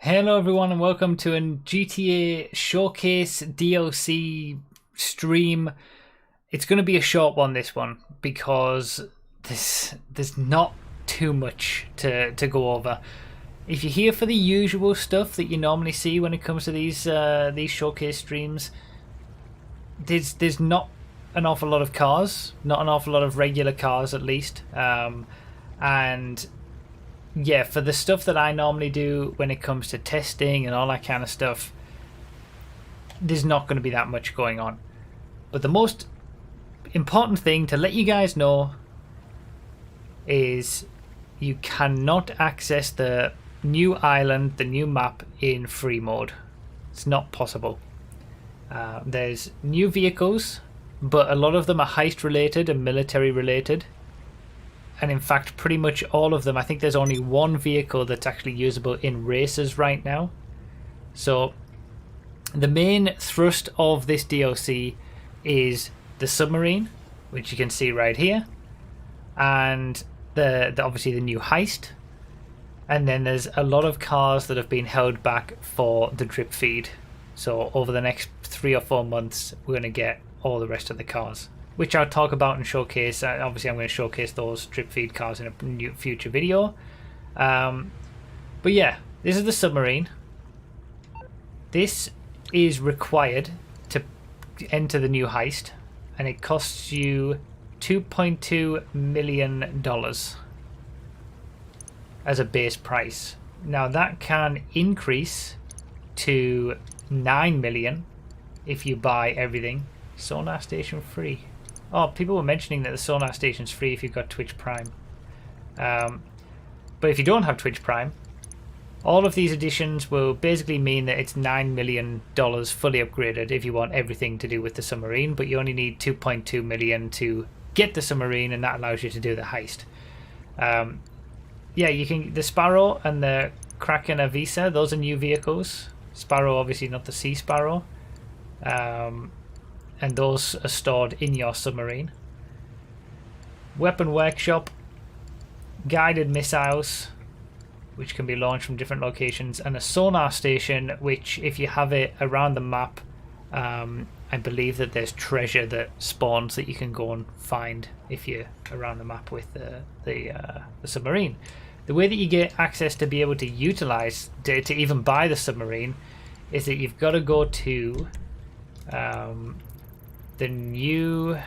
Hello everyone and welcome to a GTA Showcase DLC stream. It's going to be a short one, this one, because there's not too much to go over. If you're here for the usual stuff that you normally see when it comes to these showcase streams, there's not an awful lot of cars, not an awful lot of regular cars at least, and yeah, for the stuff that I normally do when it comes to testing and all that kind of stuff, there's not going to be that much going on. But the most important thing to let you guys know is you cannot access the new island, the new map, in free mode. It's not possible. There's new vehicles, but a lot of them are heist related and military related. And in fact, pretty much all of them, I think there's only one vehicle that's actually usable in races right now. So the main thrust of this DLC is the Submarine, which you can see right here, and the obviously the new heist. And then there's a lot of cars that have been held back for the drip feed. So over the next 3 or 4 months, we're going to get all the rest of the cars, which I'll talk about and showcase. Obviously, I'm going to showcase those drip feed cars in a new future video. But yeah, this is the Submarine. This is required to enter the new heist, and it costs you $2.2 million as a base price. Now that can increase to $9 million if you buy everything. Sonar station free. Oh, people were mentioning that the sonar station's free if you've got Twitch Prime. But if you don't have Twitch Prime, all of these additions will basically mean that it's $9 million fully upgraded if you want everything to do with the Submarine, but you only need $2.2 million to get the Submarine, and that allows you to do the heist. Yeah, you can. The Sparrow and the Kraken Avisa, those are new vehicles. Sparrow, obviously not the Sea Sparrow. And those are stored in your Submarine. Weapon workshop, guided missiles, which can be launched from different locations, and a sonar station, which if you have it around the map, I believe that there's treasure that spawns that you can go and find if you're around the map with the Submarine. The way that you get access to be able to utilize, to even buy the Submarine, is that you've got to go to the new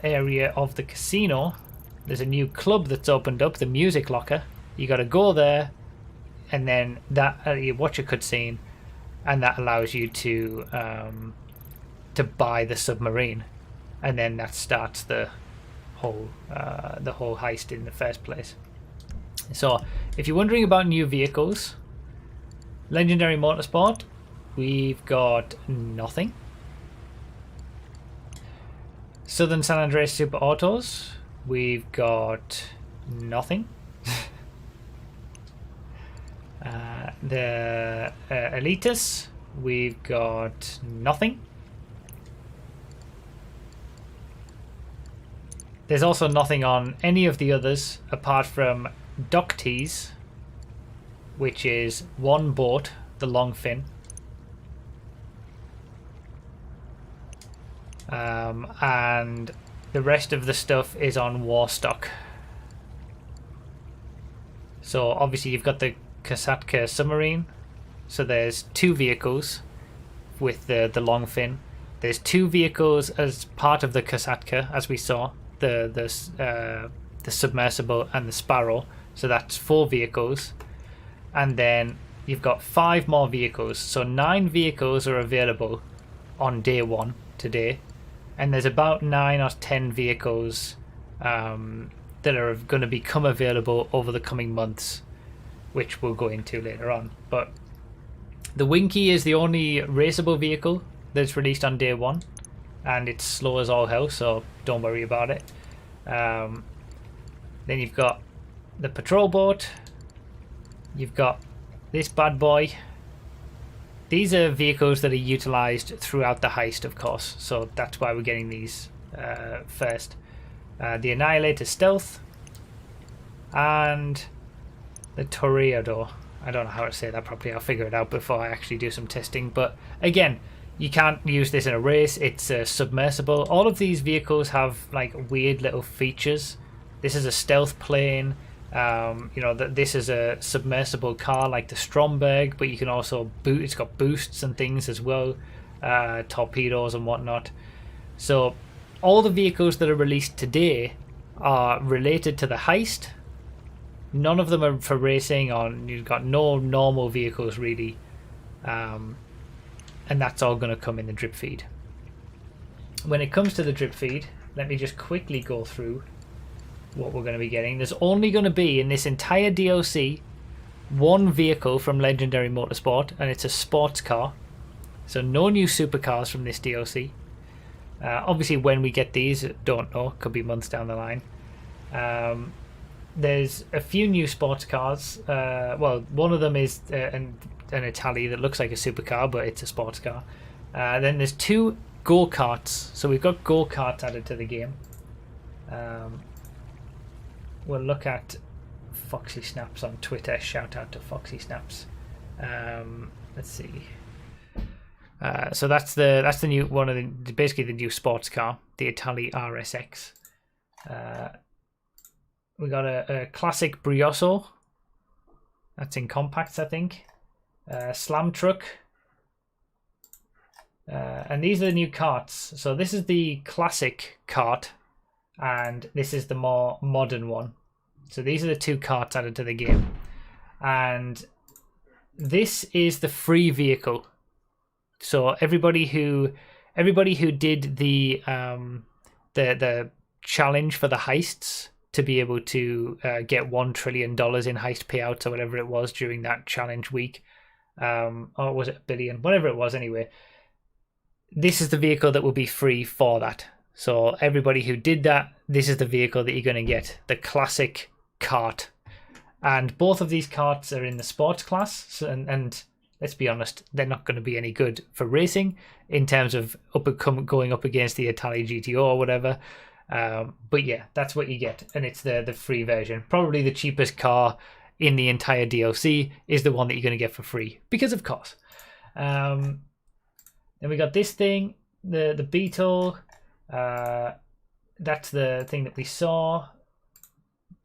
area of the casino. There's a new club that's opened up, the Music Locker. You got to go there, and then that you watch a cutscene, and that allows you to buy the Submarine, and then that starts the whole heist in the first place. So, if you're wondering about new vehicles, Legendary Motorsport, we've got nothing. Southern San Andreas Super Autos, we've got nothing. The Elitas, we've got nothing. There's also nothing on any of the others apart from Doctees, which is one boat, the Longfin. And the rest of the stuff is on Warstock. So obviously you've got the Kasatka Submarine, so there's 2 vehicles with the Longfin. There's 2 vehicles as part of the Kasatka, as we saw, the submersible and the Sparrow, so that's 4 vehicles. And then you've got 5 more vehicles, so 9 vehicles are available on day 1 today, and there's about 9 or 10 vehicles that are going to become available over the coming months, which we'll go into later on. But the Winky is the only raceable vehicle that's released on day 1, and it's slow as all hell, so don't worry about it. Then you've got the patrol boat, you've got this bad boy. These are vehicles that are utilized throughout the heist, of course, so that's why we're getting these first. The Annihilator Stealth, and the Toreador. I don't know how to say that properly. I'll figure it out before I actually do some testing. But again, you can't use this in a race. It's submersible. All of these vehicles have like weird little features. This is a stealth plane. You know, this is a submersible car like the Stromberg, but you can also it's got boosts and things as well, torpedoes and whatnot. So all the vehicles that are released today are related to the heist. None of them are for racing, or you've got no normal vehicles really, and that's all going to come in the drip feed. When it comes to the drip feed, let me just quickly go through what we're going to be getting. There's only going to be in this entire DLC one vehicle from Legendary Motorsport, and it's a sports car. So no new supercars from this DLC. Obviously when we get these, don't know, could be months down the line. There's a few new sports cars. Well, one of them is an Italy that looks like a supercar, but it's a sports car. Then there's 2 go-karts. So we've got go-karts added to the game. We'll look at Foxy Snaps on Twitter. Shout out to Foxy Snaps. Let's see. So that's the new one of the basically the new sports car, the Italy RSX. We got a classic Brioso. That's in compacts, I think. Slam truck. And these are the new carts. So this is the classic cart, and this is the more modern one. So these are the 2 carts added to the game, and this is the free vehicle. So everybody who did the challenge for the heists to be able to get $1 trillion in heist payouts or whatever it was during that challenge week, or was it $1 billion? Whatever it was, anyway. This is the vehicle that will be free for that. So everybody who did that, this is the vehicle that you're going to get, the classic cart. And both of these carts are in the sports class, and let's be honest, they're not going to be any good for racing in terms of going up against the Italy GTO or whatever. But yeah, that's what you get, and it's the free version. Probably the cheapest car in the entire DLC is the one that you're going to get for free, because of course. Then we got this thing, the Beetle. That's the thing that we saw.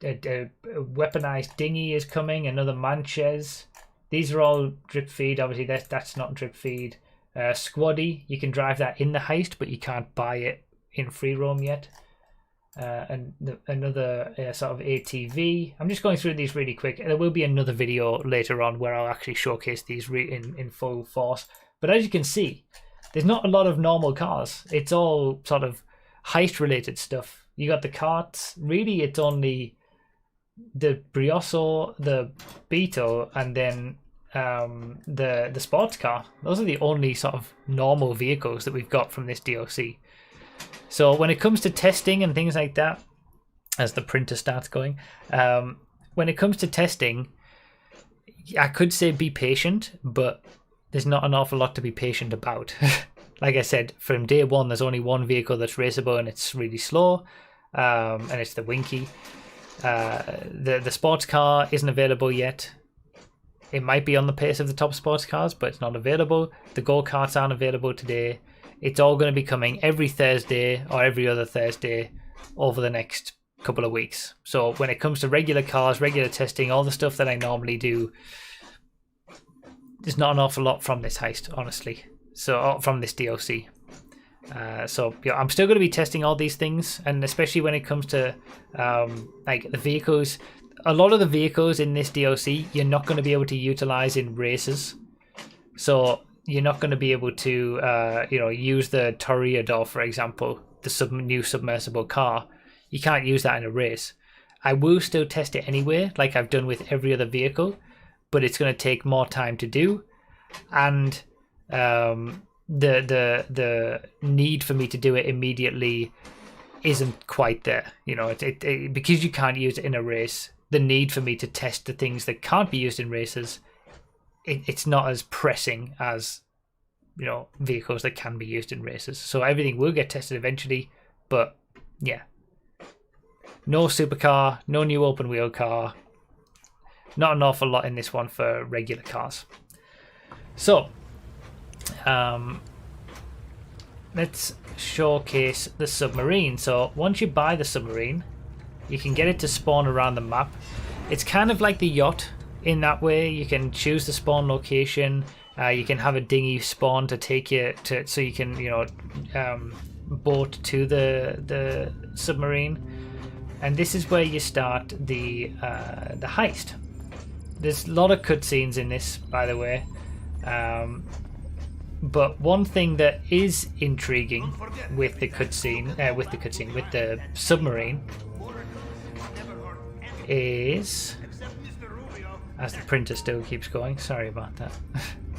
A weaponized dinghy is coming, another Manches. These are all drip feed. Obviously that's not drip feed. Squaddy, you can drive that in the heist, but you can't buy it in free roam yet. And another sort of ATV. I'm just going through these really quick. There will be another video later on where I'll actually showcase these in full force. But as you can see, there's not a lot of normal cars. It's all sort of heist related stuff. You got the carts. Really, it's only the Brioso, the Beetle, and then the sports car. Those are the only sort of normal vehicles that we've got from this DLC. So when it comes to testing and things like that, as the printer starts going, when it comes to testing, I could say be patient, but there's not an awful lot to be patient about. Like I said, from day one, there's only one vehicle that's raceable, and it's really slow, and it's the Winky. The sports car isn't available yet. It might be on the pace of the top sports cars, but it's not available. The go-karts aren't available today. It's all going to be coming every Thursday or every other Thursday over the next couple of weeks. So when it comes to regular cars, regular testing, all the stuff that I normally do, there's not an awful lot from this heist, honestly. So from this DLC. So yeah, I'm still going to be testing all these things, and especially when it comes to like the vehicles. A lot of the vehicles in this DLC you're not going to be able to utilize in races. So you're not going to be able to use the Toreador, for example, the new submersible car. You can't use that in a race. I will still test it anyway, like I've done with every other vehicle, but it's going to take more time to do, and the need for me to do it immediately isn't quite there. You know, because you can't use it in a race, the need for me to test the things that can't be used in races, it's not as pressing as, you know, vehicles that can be used in races. So everything will get tested eventually, but yeah, no supercar, no new open wheel car. Not an awful lot in this one for regular cars. So, let's showcase the submarine. So once you buy the submarine, you can get it to spawn around the map. It's kind of like the yacht in that way. You can choose the spawn location. You can have a dinghy spawn to take you to, so you can, boat to the submarine. And this is where you start the heist. There's a lot of cutscenes in this, by the way. But one thing that is intriguing with the submarine is, as the printer still keeps going, sorry about that.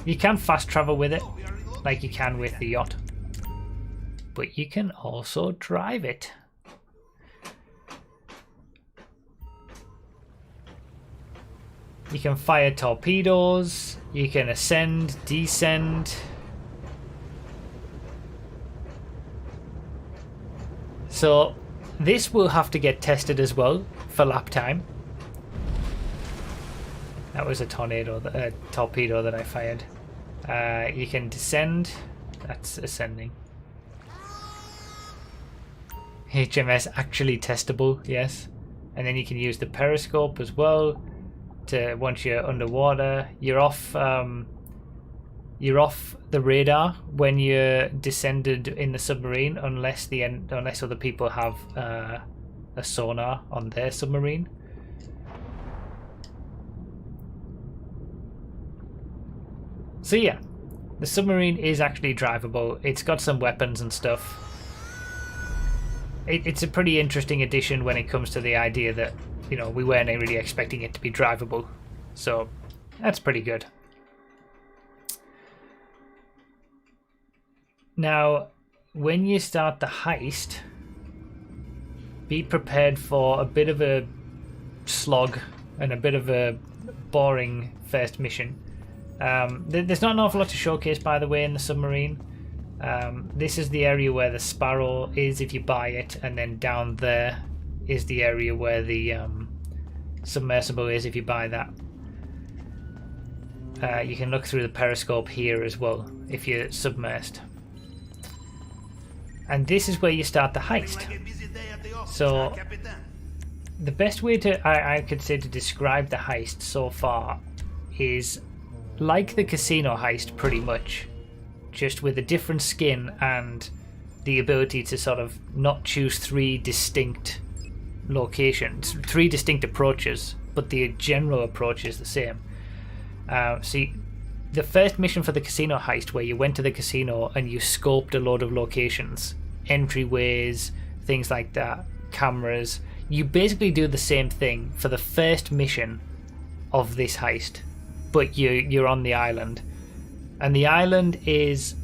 You can fast travel with it, like you can with the yacht, but you can also drive it. You can fire torpedoes, you can ascend, descend. So this will have to get tested as well for lap time. That was a torpedo that I fired. You can descend, that's ascending. HMS actually testable, yes. And then you can use the periscope as well. To once you're underwater, you're off the radar when you're descended in the submarine, unless other people have a sonar on their submarine. So yeah, the submarine is actually drivable. It's got some weapons and stuff. It's a pretty interesting addition when it comes to the idea that, we weren't really expecting it to be drivable. So that's pretty good. Now, when you start the heist, be prepared for a bit of a slog and a bit of a boring first mission. There's not an awful lot to showcase, by the way, in the submarine. This is the area where the Sparrow is if you buy it, and then down there is the area where the submersible is if you buy that. You can look through the periscope here as well if you're submersed. And this is where you start the heist. So the best way I could say to describe the heist so far is like the casino heist, pretty much, just with a different skin and the ability to sort of not choose three distinct locations, three distinct approaches, but the general approach is the same. See, the first mission for the casino heist, where you went to the casino and you scoped a load of locations, entryways, things like that, cameras, you basically do the same thing for the first mission of this heist, but you're on the island, and the island is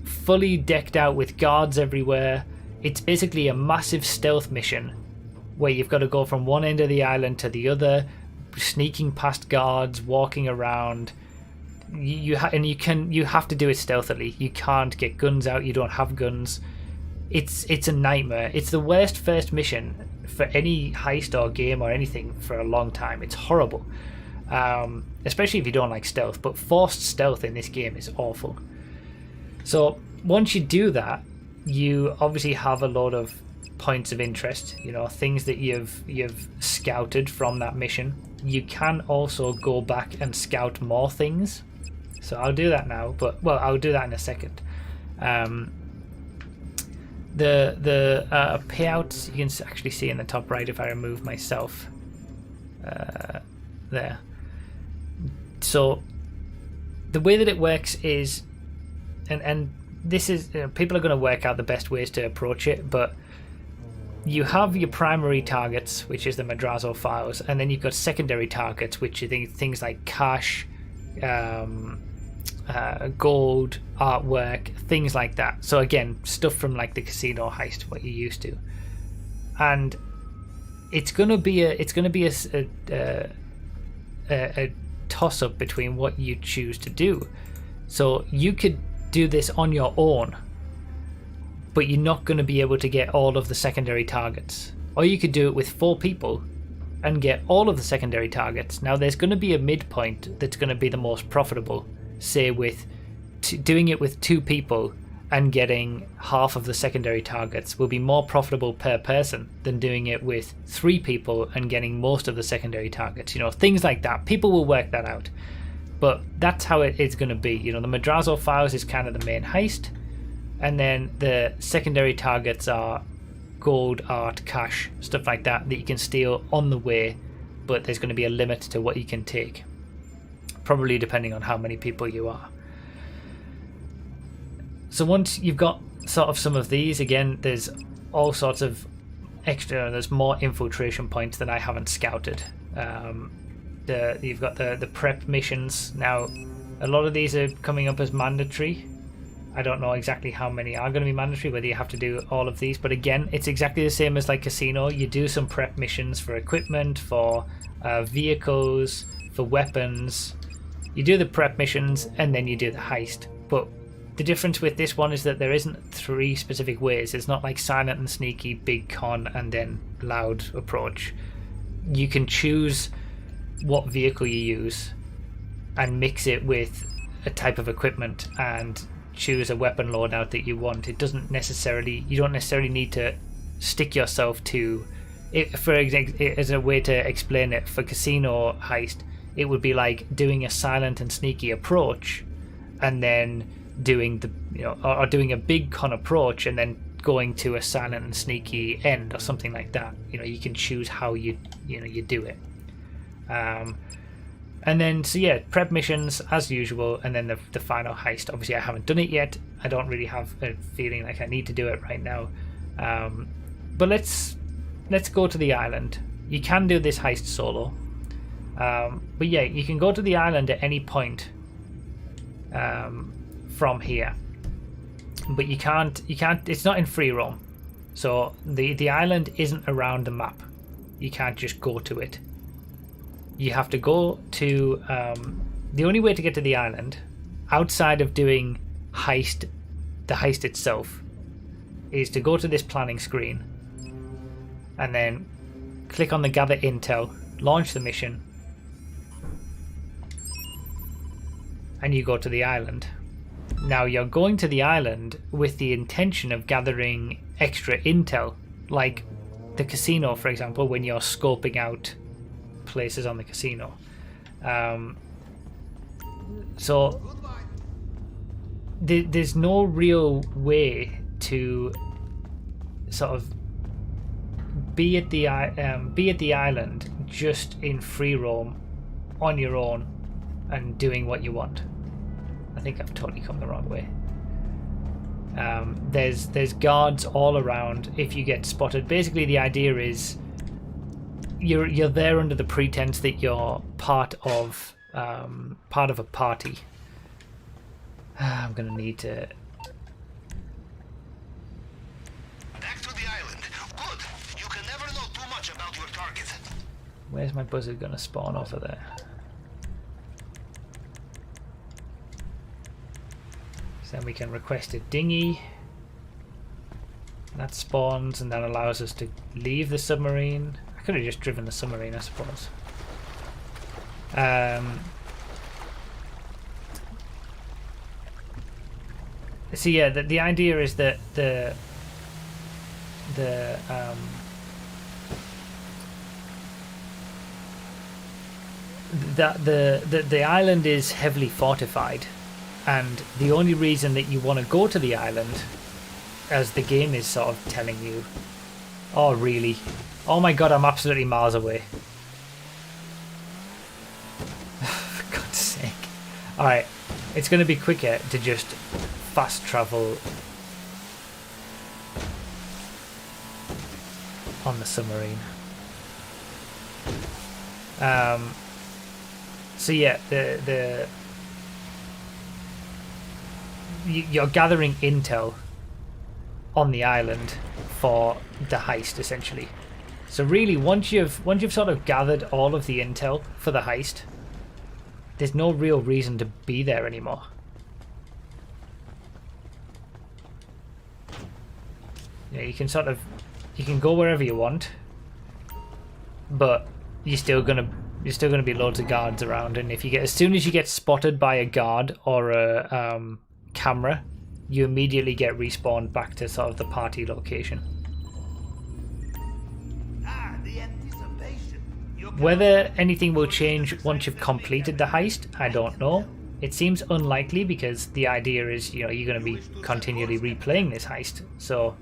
fully decked out with guards everywhere. It's basically a massive stealth mission where you've got to go from one end of the island to the other, sneaking past guards, walking around. You have to do it stealthily. You can't get guns out. You don't have guns. It's a nightmare. It's the worst first mission for any heist or game or anything for a long time. It's horrible, especially if you don't like stealth. But forced stealth in this game is awful. So once you do that, you obviously have a lot of points of interest, things that you've scouted from that mission. You can also go back and scout more things, so I'll do that now, but I'll do that in a second. The payouts you can actually see in the top right if I remove myself there. So the way that it works is, and this is, people are going to work out the best ways to approach it, but you have your primary targets, which is the Madrazo files, and then you've got secondary targets, which are things like cash, gold, artwork, things like that. So again, stuff from like the casino heist, what you're used to. And it's gonna be a toss up between what you choose to do. So you could do this on your own, but you're not going to be able to get all of the secondary targets. Or you could do it with 4 people and get all of the secondary targets. Now there's going to be a midpoint that's going to be the most profitable, say with doing it with 2 people and getting half of the secondary targets will be more profitable per person than doing it with 3 people and getting most of the secondary targets. You know, things like that. People will work that out. But that's how it's going to be. You know, the Madrazo files is kind of the main heist, and then the secondary targets are gold, art, cash, stuff like that you can steal on the way, but there's going to be a limit to what you can take, probably depending on how many people you are. So once you've got sort of some of these, again, there's all sorts of extra, there's more infiltration points that I haven't scouted. You've got the prep missions. Now, a lot of these are coming up as mandatory. I don't know exactly how many are going to be mandatory, whether you have to do all of these. But again, it's exactly the same as like Casino. You do some prep missions for equipment, for vehicles, for weapons. You do the prep missions and then you do the heist. But the difference with this one is that there isn't 3 specific ways. It's not like silent and sneaky, big con, and then loud approach. You can choose what vehicle you use and mix it with a type of equipment and choose a weapon loadout that you want. It doesn't necessarily, you don't necessarily need to stick yourself to it. For example, as a way to explain it, for Casino heist, it would be like doing a silent and sneaky approach and then doing the, you know, or doing a big con approach and then going to a silent and sneaky end or something like that. You know, you can choose how you do it. And then, so yeah, prep missions as usual, and then the final heist. Obviously, I haven't done it yet. I don't really have a feeling like I need to do it right now. But let's go to the island. You can do this heist solo. But yeah, you can go to the island at any point from here. But you can't. It's not in free roam. So the island isn't around the map. You can't just go to it. You have to go to the only way to get to the island outside of doing the heist itself is to go to this planning screen and then click on the gather intel, launch the mission, and you go to the island. Now you're going to the island with the intention of gathering extra intel, like the casino, for example, when you're scoping out places on the casino. So there's no real way to sort of be at the island just in free roam on your own and doing what you want. I think I've totally come the wrong way. There's guards all around if you get spotted. Basically, the idea is you're there under the pretense that you're part of a party. I'm gonna need to. Back to the island. Good. You can never know too much about your target. Where's my buzzard gonna spawn over there? So then we can request a dinghy. That spawns and that allows us to leave the submarine. I could have just driven the submarine, I suppose. So yeah, the idea is that the island is heavily fortified, and the only reason that you want to go to the island, as the game is sort of telling you, oh really, oh my god, I'm absolutely miles away. For God's sake. Alright, it's going to be quicker to just fast travel on the submarine. So yeah, you're gathering intel on the island for the heist, essentially. So really, once you've sort of gathered all of the intel for the heist, there's no real reason to be there anymore. Yeah, you can go wherever you want, but you're still gonna be loads of guards around, and if you get as soon as you get spotted by a guard or a camera, you immediately get respawned back to sort of the party location. Whether anything will change once you've completed the heist, I don't know. It seems unlikely because the idea is, you know, you're going to be continually replaying this heist. So,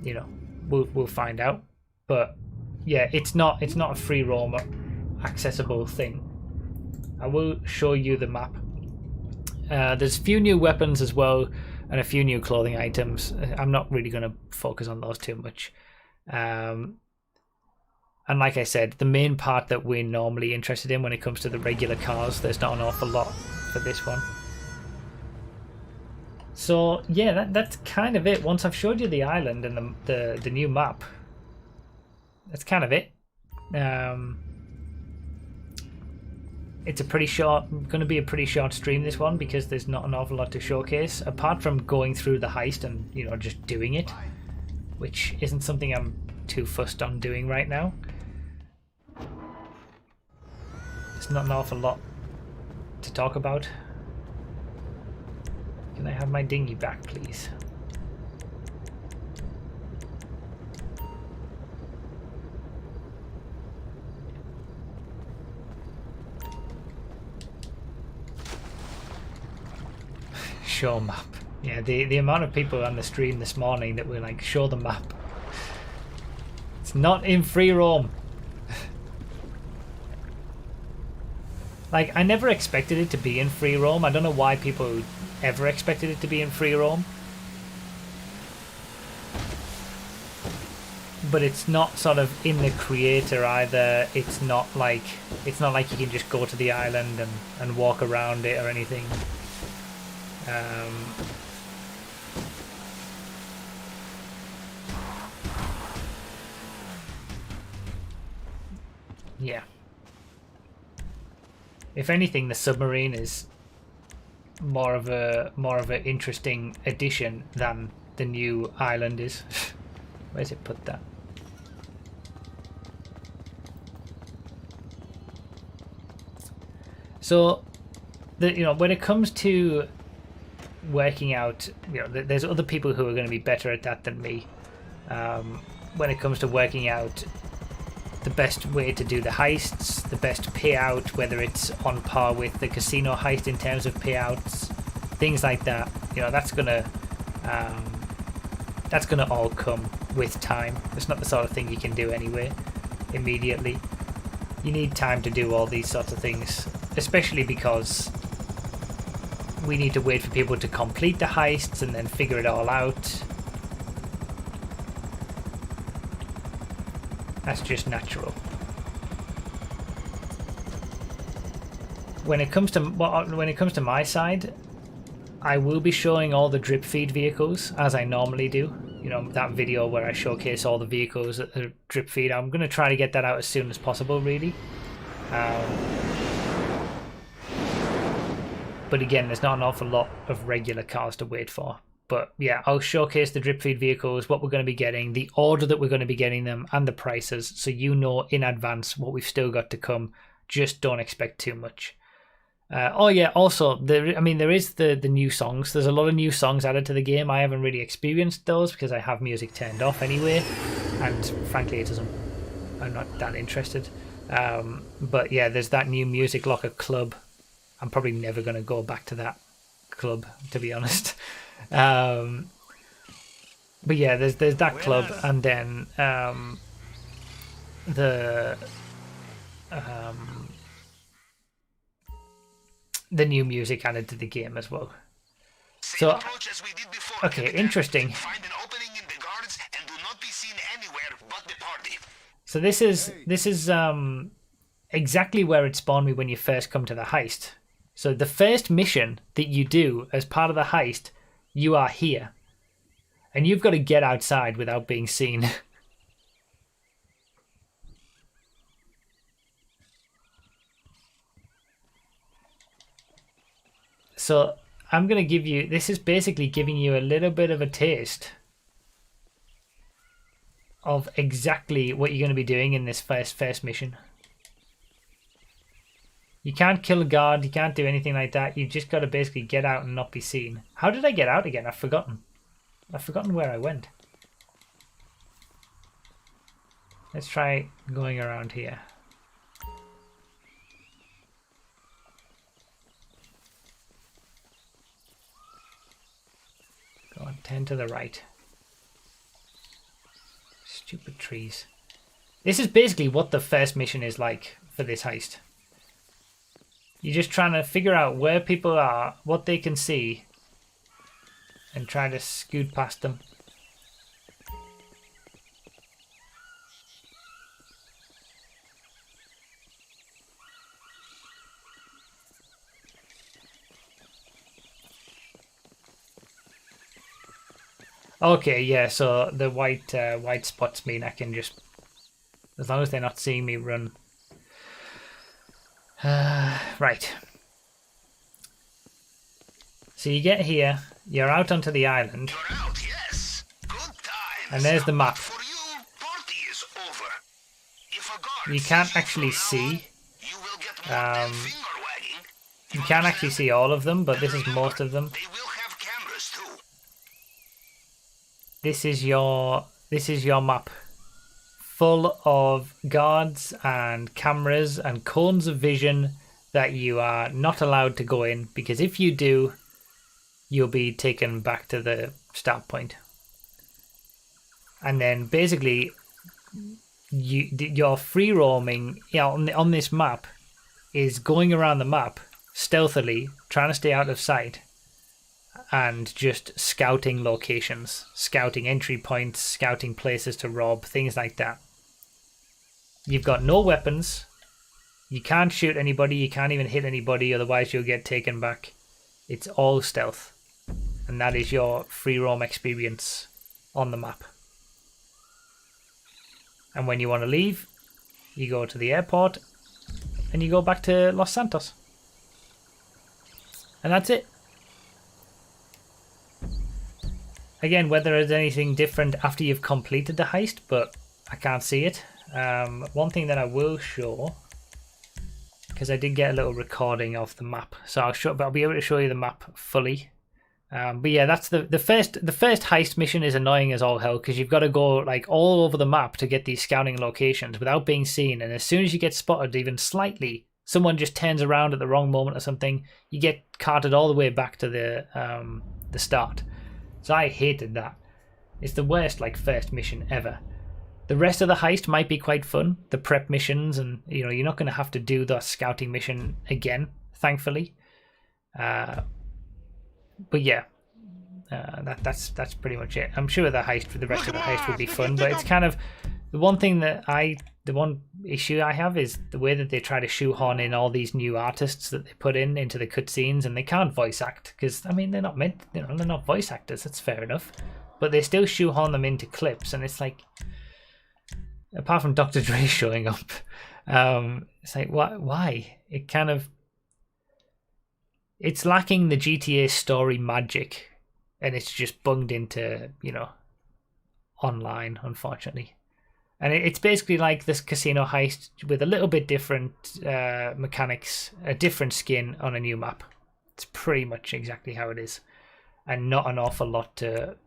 you know, we'll find out. But yeah, it's not a free roam accessible thing. I will show you the map. There's a few new weapons as well, and a few new clothing items. I'm not really going to focus on those too much. And like I said, the main part that we're normally interested in when it comes to the regular cars, there's not an awful lot for this one. So yeah, that's kind of it. Once I've showed you the island and the new map, that's kind of it. It's a pretty short, going to be a pretty short stream, this one, because there's not an awful lot to showcase apart from going through the heist and, you know, just doing it, which isn't something I'm too fussed on doing right now. There's not an awful lot to talk about. Can I have my dinghy back, please? Show map. Yeah, the amount of people on the stream this morning that were like, show the map. It's not in free roam. Like, I never expected it to be in free roam. I don't know why people ever expected it to be in free roam. But it's not sort of in the creator either. It's not like you can just go to the island and walk around it or anything. Yeah. If anything, the submarine is more of an interesting addition than the new island is. Where's it put that? So, when it comes to working out, there's other people who are going to be better at that than me. When it comes to working out the best way to do the heists, the best payout, whether it's on par with the casino heist in terms of payouts, things like that. That's gonna all come with time. It's not the sort of thing you can do anyway immediately. You need time to do all these sorts of things, especially because we need to wait for people to complete the heists and then figure it all out. That's just natural. When it comes to my side, I will be showing all the drip feed vehicles as I normally do. That video where I showcase all the vehicles that are drip feed. I'm going to try to get that out as soon as possible, really. But again, there's not an awful lot of regular cars to wait for. But yeah, I'll showcase the drip feed vehicles, what we're going to be getting, the order that we're going to be getting them, and the prices, so you know in advance what we've still got to come. Just don't expect too much. Oh yeah, also, there is the new songs. There's a lot of new songs added to the game. I haven't really experienced those because I have music turned off anyway, and frankly, I'm not that interested. But yeah, there's that new Music Locker Club. I'm probably never going to go back to that club, to be honest. But yeah, there's that club, and then the new music added to the game as well. So, okay, interesting. So this is exactly where it spawned me when you first come to the heist. So the first mission that you do as part of the heist, you are here. And you've got to get outside without being seen. So I'm going to give you, this is basically giving you a little bit of a taste of exactly what you're going to be doing in this first mission. You can't kill a guard, you can't do anything like that. You just got to basically get out and not be seen. How did I get out again? I've forgotten. I've forgotten where I went. Let's try going around here. Go on, 10 to the right. Stupid trees. This is basically what the first mission is like for this heist. You're just trying to figure out where people are, what they can see, and try to scoot past them. Okay, yeah, so the white spots mean I can just, as long as they're not seeing me run. Right. So you get here, you're out onto the island. You're out, yes. Good times. And there's the map. For you, party is over. If a guard You can't sees you actually from see. now on, you will get more than finger wagging. You can't actually see all of them, but this is most of them. They will have cameras too. This is your map. Full of guards and cameras and cones of vision that you are not allowed to go in, because if you do, you'll be taken back to the start point. And then basically your free roaming on this map is going around the map stealthily, trying to stay out of sight, and just scouting locations, scouting entry points, scouting places to rob, things like that. You've got no weapons. You can't shoot anybody. You can't even hit anybody, otherwise you'll get taken back. It's all stealth. And that is your free roam experience on the map. And when you want to leave, you go to the airport and you go back to Los Santos. And that's it. Again, whether there's anything different after you've completed the heist, but I can't see it. One thing that I will show, because I did get a little recording of the map, so I'll be able to show you the map fully. But yeah, that's the first heist mission is annoying as all hell, because you've got to go like all over the map to get these scouting locations without being seen, and as soon as you get spotted even slightly, someone just turns around at the wrong moment or something, you get carted all the way back to the start. So I hated that. It's the worst like first mission ever. The rest of the heist might be quite fun, the prep missions, and you're not going to have to do the scouting mission again, thankfully. But yeah, that's pretty much it. I'm sure the rest of the heist will be fun, but it's kind of the one issue I have is the way that they try to shoehorn in all these new artists that they put into the cutscenes, and they can't voice act because they're not meant, they're not voice actors. That's fair enough, but they still shoehorn them into clips, and it's like, apart from Dr. Dre showing up, it's like why? It's lacking the GTA story magic, and it's just bunged into online, unfortunately. And it's basically like this casino heist with a little bit different mechanics, a different skin on a new map. It's pretty much exactly how it is, and not an awful lot to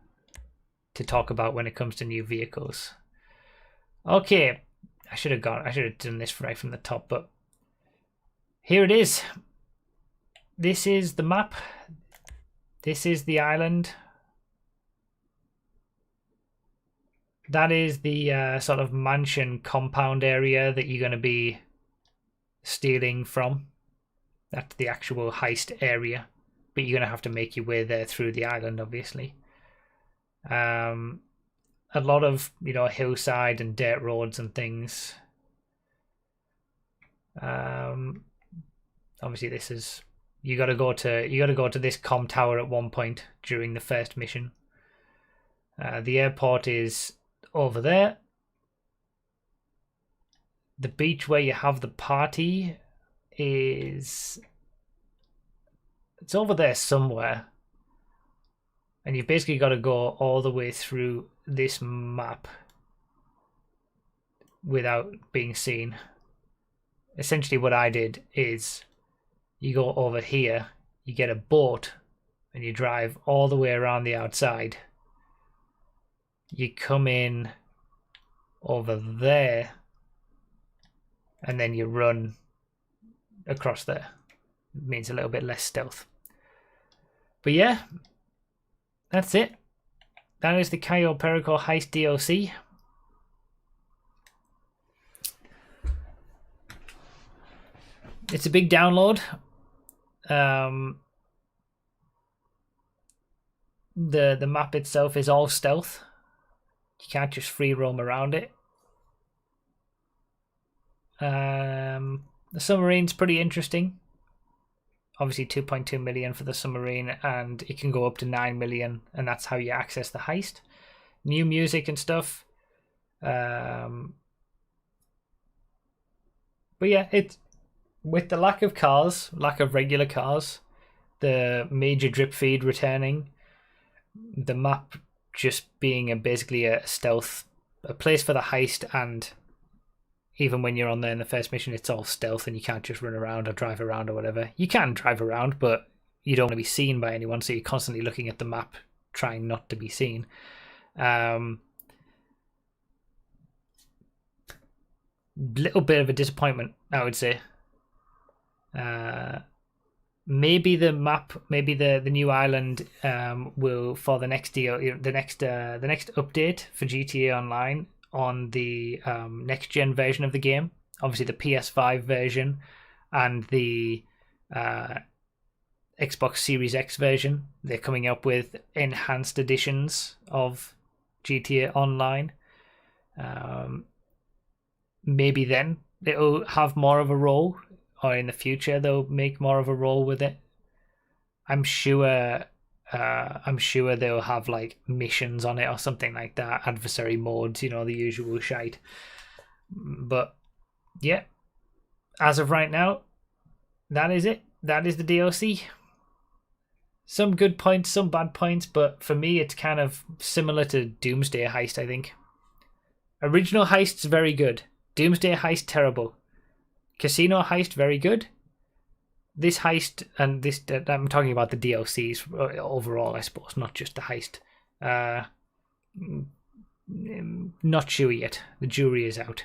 talk about when it comes to new vehicles. Okay, I should have done this right from the top, but here it is. This is the map. This is the island. That is the sort of mansion compound area that you're going to be stealing from. That's the actual heist area, but you're going to have to make your way there through the island, obviously. A lot of hillside and dirt roads and things. Obviously, this is you got to go to this comm tower at one point during the first mission. The airport is over there. The beach where you have the party it's over there somewhere, and you've basically got to go all the way through this map without being seen. Essentially what I did is you go over here, you get a boat, and you drive all the way around the outside. You come in over there, and then you run across there. It means a little bit less stealth. But yeah, that's it. That is the Cayo Perico Heist DLC. It's a big download. The map itself is all stealth. You can't just free roam around it. The submarine's pretty interesting. Obviously 2.2 million for the submarine, and it can go up to 9 million, and that's how you access the heist. New music and stuff. But yeah, it's with the lack of cars, lack of regular cars, the major drip feed returning, the map just being basically a stealth, a place for the heist, and even when you're on there in the first mission, it's all stealth and you can't just run around or drive around or whatever. You can drive around, but you don't want to be seen by anyone, so you're constantly looking at the map, trying not to be seen. Little bit of a disappointment, I would say. Maybe the map, maybe the new island will, for the next next update for GTA Online on the next gen version of the game, obviously the PS5 version and the Xbox Series X version. They're coming up with enhanced editions of GTA Online. Maybe then it'll have more of a role, or in the future they'll make more of a role with it. I'm sure they'll have like missions on it or something like that, adversary modes, the usual shite. But yeah, as of right now, that is it. That is the DLC. Some good points, some bad points, but for me it's kind of similar to Doomsday Heist, I think. Original Heist's very good. Doomsday Heist, terrible. Casino Heist, very good. This heist, and this, I'm talking about the DLCs overall, I suppose, not just the heist. Not sure yet. The jury is out.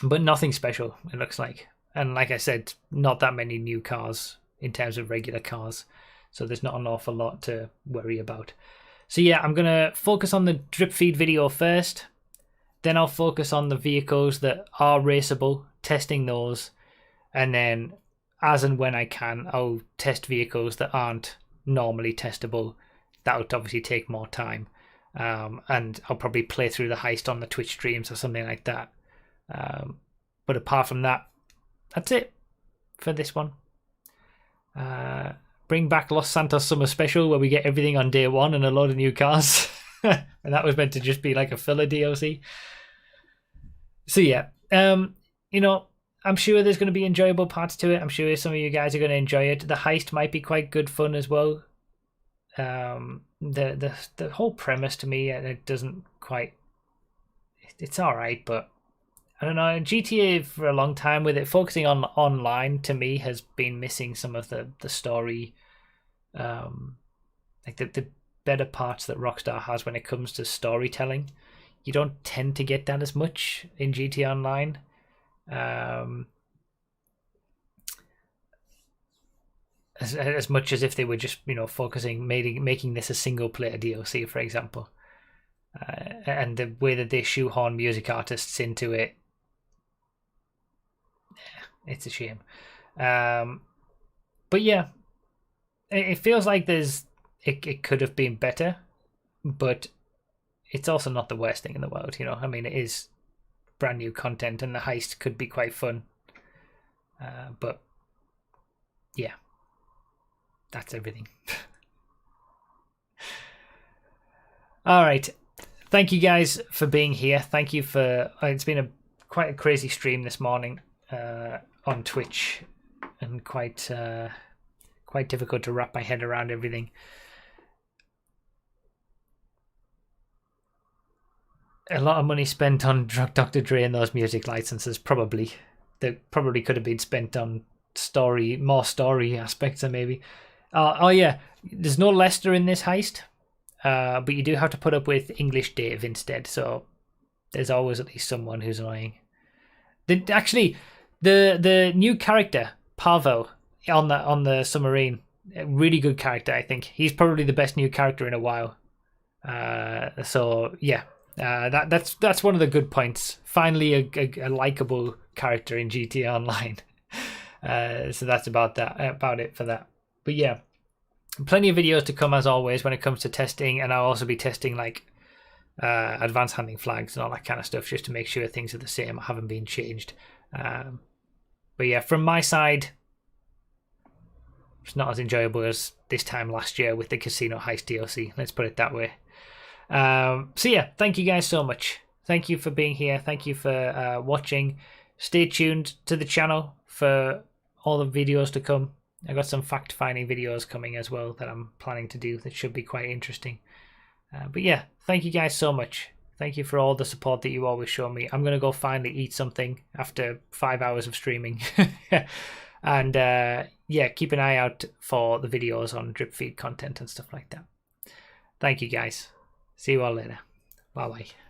But nothing special, it looks like. And like I said, not that many new cars in terms of regular cars. So there's not an awful lot to worry about. So yeah, I'm going to focus on the drip feed video first. Then I'll focus on the vehicles that are raceable, testing those. And then, as and when I can, I'll test vehicles that aren't normally testable. That would obviously take more time. And I'll probably play through the heist on the Twitch streams or something like that. But apart from that, that's it for this one. Bring back Los Santos Summer Special, where we get everything on day one and a load of new cars. And that was meant to just be like a filler DLC. So yeah, I'm sure there's going to be enjoyable parts to it. I'm sure some of you guys are going to enjoy it. The heist might be quite good fun as well. The whole premise to me, it doesn't quite. It's all right, but I don't know. GTA for a long time with it focusing on online, to me, has been missing some of the story, like the better parts that Rockstar has when it comes to storytelling. You don't tend to get that as much in GTA Online. As much as if they were just focusing making this a single player DLC, for example, and the way that they shoehorn music artists into it, it's a shame. But yeah, it feels like it could have been better, but it's also not the worst thing in the world. I mean, it is brand new content, and the heist could be quite fun. But yeah, that's everything. All right, thank you guys for being here. Thank you for it's been quite a crazy stream this morning on Twitch, and quite difficult to wrap my head around everything. a lot of money spent on Dr. Dre and those music licenses. Probably that probably could have been spent on more story aspects, or maybe. Oh yeah, there's no Lester in this heist, but you do have to put up with English Dave instead. So there's always at least someone who's annoying. The new character Parvo on the submarine, a really good character. I think he's probably the best new character in a while. So yeah, that's one of the good points. Finally, a likable character in GTA Online. So that's about it for that. But yeah, plenty of videos to come as always when it comes to testing, and I'll also be testing like advanced handling flags and all that kind of stuff just to make sure things are the same or haven't been changed. But yeah, from my side, it's not as enjoyable as this time last year with the Casino Heist DLC. Let's put it that way. So yeah, thank you guys so much. Thank you for being here. Thank you for watching. Stay tuned to the channel for all the videos to come. I got some fact-finding videos coming as well that I'm planning to do that should be quite interesting. But yeah, thank you guys so much. Thank you for all the support that you always show me. I'm going to go finally eat something after 5 hours of streaming. And yeah, keep an eye out for the videos on drip feed content and stuff like that. Thank you guys. See you all later. Bye-bye.